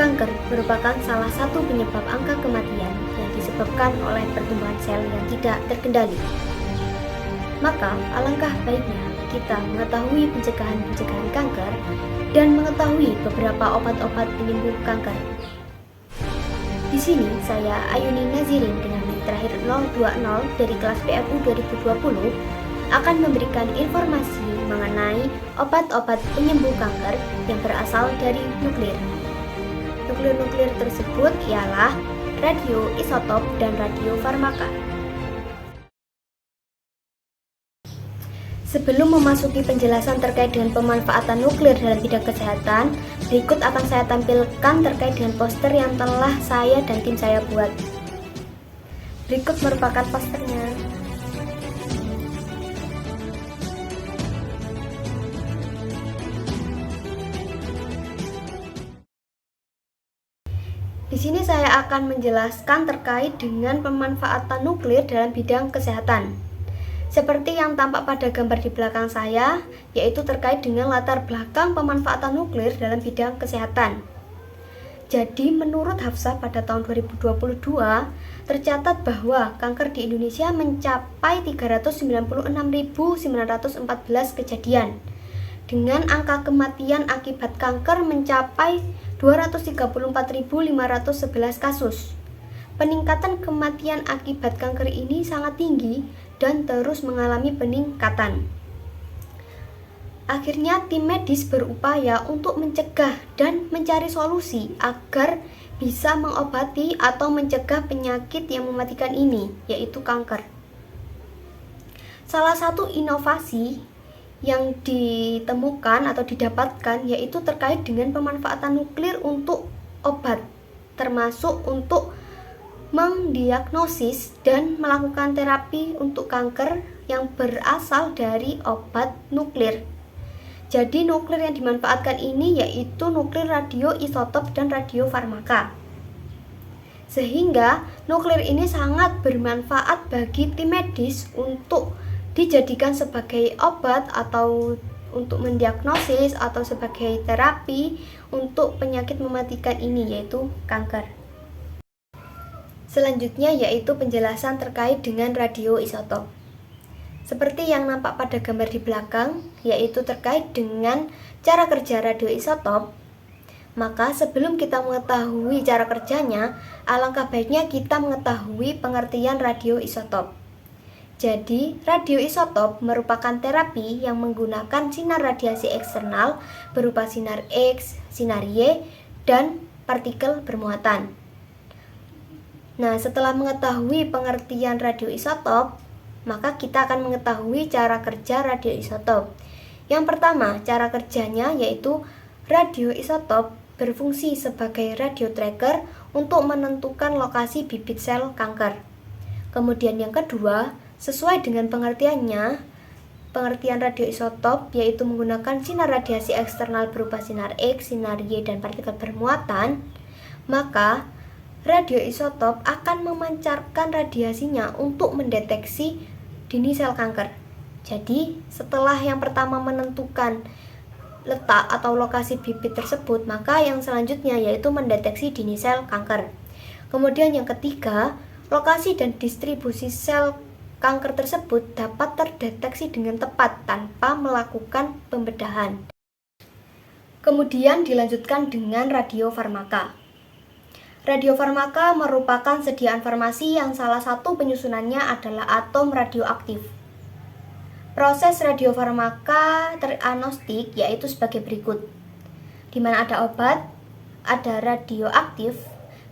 Kanker merupakan salah satu penyebab angka kematian yang disebabkan oleh pertumbuhan sel yang tidak terkendali. Maka, alangkah baiknya kita mengetahui pencegahan kanker dan mengetahui beberapa obat-obat penyembuh kanker. Di sini saya Ayuni Nazirin dengan NIK terakhir 020 dari kelas PFU 2020 akan memberikan informasi mengenai obat-obat penyembuh kanker yang berasal dari nuklir. Nuklir tersebut ialah radioisotop dan radiofarmaka. Sebelum memasuki penjelasan terkait dengan pemanfaatan nuklir dalam bidang kesehatan, berikut akan saya tampilkan terkait dengan poster yang telah saya dan tim saya buat. Berikut merupakan posternya. Di sini saya akan menjelaskan terkait dengan pemanfaatan nuklir dalam bidang kesehatan. Seperti yang tampak pada gambar di belakang saya, yaitu terkait dengan latar belakang pemanfaatan nuklir dalam bidang kesehatan. Jadi menurut Hafsah pada tahun 2022, tercatat bahwa kanker di Indonesia mencapai 396.914 kejadian, dengan angka kematian akibat kanker mencapai 234.511 kasus. Peningkatan kematian akibat kanker ini sangat tinggi dan terus mengalami peningkatan. Akhirnya tim medis berupaya untuk mencegah dan mencari solusi agar bisa mengobati atau mencegah penyakit yang mematikan ini, yaitu kanker. Salah satu inovasi yang ditemukan atau didapatkan yaitu terkait dengan pemanfaatan nuklir untuk obat, termasuk untuk mendiagnosis dan melakukan terapi untuk kanker yang berasal dari obat nuklir. Jadi nuklir yang dimanfaatkan ini yaitu nuklir radioisotop dan radiofarmaka. Sehingga nuklir ini sangat bermanfaat bagi tim medis untuk dijadikan sebagai obat atau untuk mendiagnosis atau sebagai terapi untuk penyakit mematikan ini yaitu kanker. Selanjutnya yaitu penjelasan terkait dengan radioisotop. Seperti yang nampak pada gambar di belakang, yaitu terkait dengan cara kerja radioisotop. Maka sebelum kita mengetahui cara kerjanya, alangkah baiknya kita mengetahui pengertian radioisotop. Jadi, radioisotop merupakan terapi yang menggunakan sinar radiasi eksternal berupa sinar X, sinar Y, dan partikel bermuatan. Nah, setelah mengetahui pengertian radioisotop, maka kita akan mengetahui cara kerja radioisotop. Yang pertama, cara kerjanya yaitu radioisotop berfungsi sebagai radio tracker untuk menentukan lokasi bibit sel kanker. Kemudian yang kedua, sesuai dengan pengertian radioisotop yaitu menggunakan sinar radiasi eksternal berupa sinar X, sinar Y, dan partikel bermuatan, maka radioisotop akan memancarkan radiasinya untuk mendeteksi dini sel kanker. Jadi, setelah yang pertama menentukan letak atau lokasi bibit tersebut, maka yang selanjutnya yaitu mendeteksi dini sel kanker. Kemudian yang ketiga, lokasi dan distribusi sel kanker tersebut dapat terdeteksi dengan tepat tanpa melakukan pembedahan. Kemudian dilanjutkan dengan radiofarmaka. Radiofarmaka merupakan sediaan farmasi yang salah satu penyusunannya adalah atom radioaktif. Proses radiofarmaka teragnostik yaitu sebagai berikut. Di mana ada obat, ada radioaktif.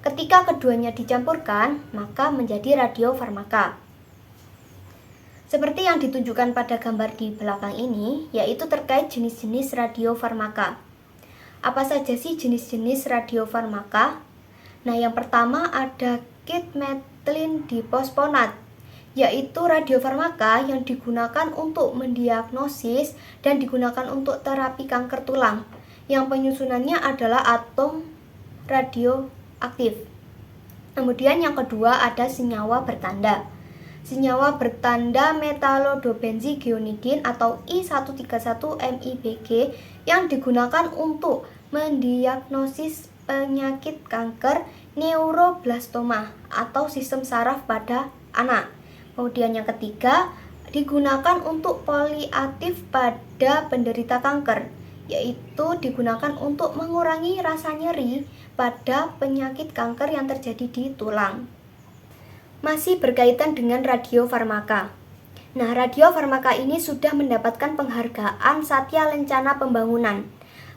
Ketika keduanya dicampurkan, maka menjadi radiofarmaka. Seperti yang ditunjukkan pada gambar di belakang ini, yaitu terkait jenis-jenis radiofarmaka. Apa saja sih jenis-jenis radiofarmaka? Nah, yang pertama ada kit-methylene diphosphonate, yaitu radiofarmaka yang digunakan untuk mendiagnosis dan digunakan untuk terapi kanker tulang, yang penyusunannya adalah atom radioaktif. Kemudian yang kedua ada senyawa bertanda. Senyawa bertanda metallodobenzoguanidin atau I131-MIBG yang digunakan untuk mendiagnosis penyakit kanker neuroblastoma atau sistem saraf pada anak. Kemudian yang ketiga, digunakan untuk paliatif pada penderita kanker, yaitu digunakan untuk mengurangi rasa nyeri pada penyakit kanker yang terjadi di tulang. Masih berkaitan dengan radiofarmaka. Nah, radiofarmaka ini sudah mendapatkan penghargaan Satya Lencana Pembangunan.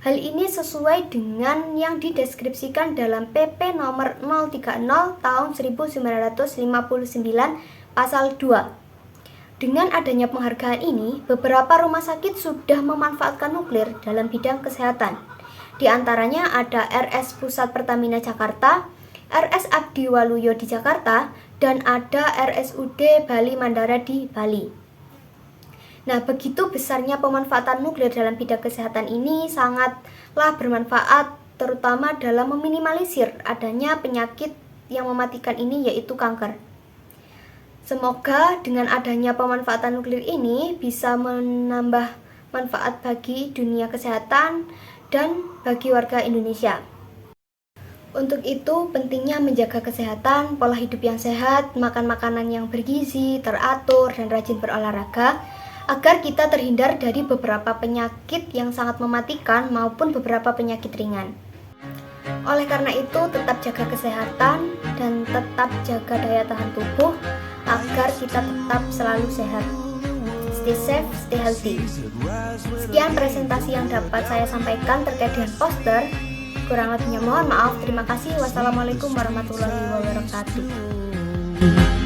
Hal ini sesuai dengan yang dideskripsikan dalam PP nomor 030 tahun 1959 pasal 2. Dengan adanya penghargaan ini, beberapa rumah sakit sudah memanfaatkan nuklir dalam bidang kesehatan. Di antaranya ada RS Pusat Pertamina Jakarta, RS Abdi Waluyo di Jakarta, dan ada RSUD Bali Mandara di Bali. Nah, begitu besarnya pemanfaatan nuklir dalam bidang kesehatan ini sangatlah bermanfaat, terutama dalam meminimalisir adanya penyakit yang mematikan ini, yaitu kanker. Semoga dengan adanya pemanfaatan nuklir ini bisa menambah manfaat bagi dunia kesehatan dan bagi warga Indonesia. Untuk itu, pentingnya menjaga kesehatan, pola hidup yang sehat, makan makanan yang bergizi, teratur, dan rajin berolahraga, agar kita terhindar dari beberapa penyakit yang sangat mematikan maupun beberapa penyakit ringan. Oleh karena itu, tetap jaga kesehatan dan tetap jaga daya tahan tubuh agar kita tetap selalu sehat. Stay safe, stay healthy. Sekian presentasi yang dapat saya sampaikan terkait dengan poster. Kurang lebihnya mohon maaf. Terima kasih. Wassalamualaikum warahmatullahi wabarakatuh.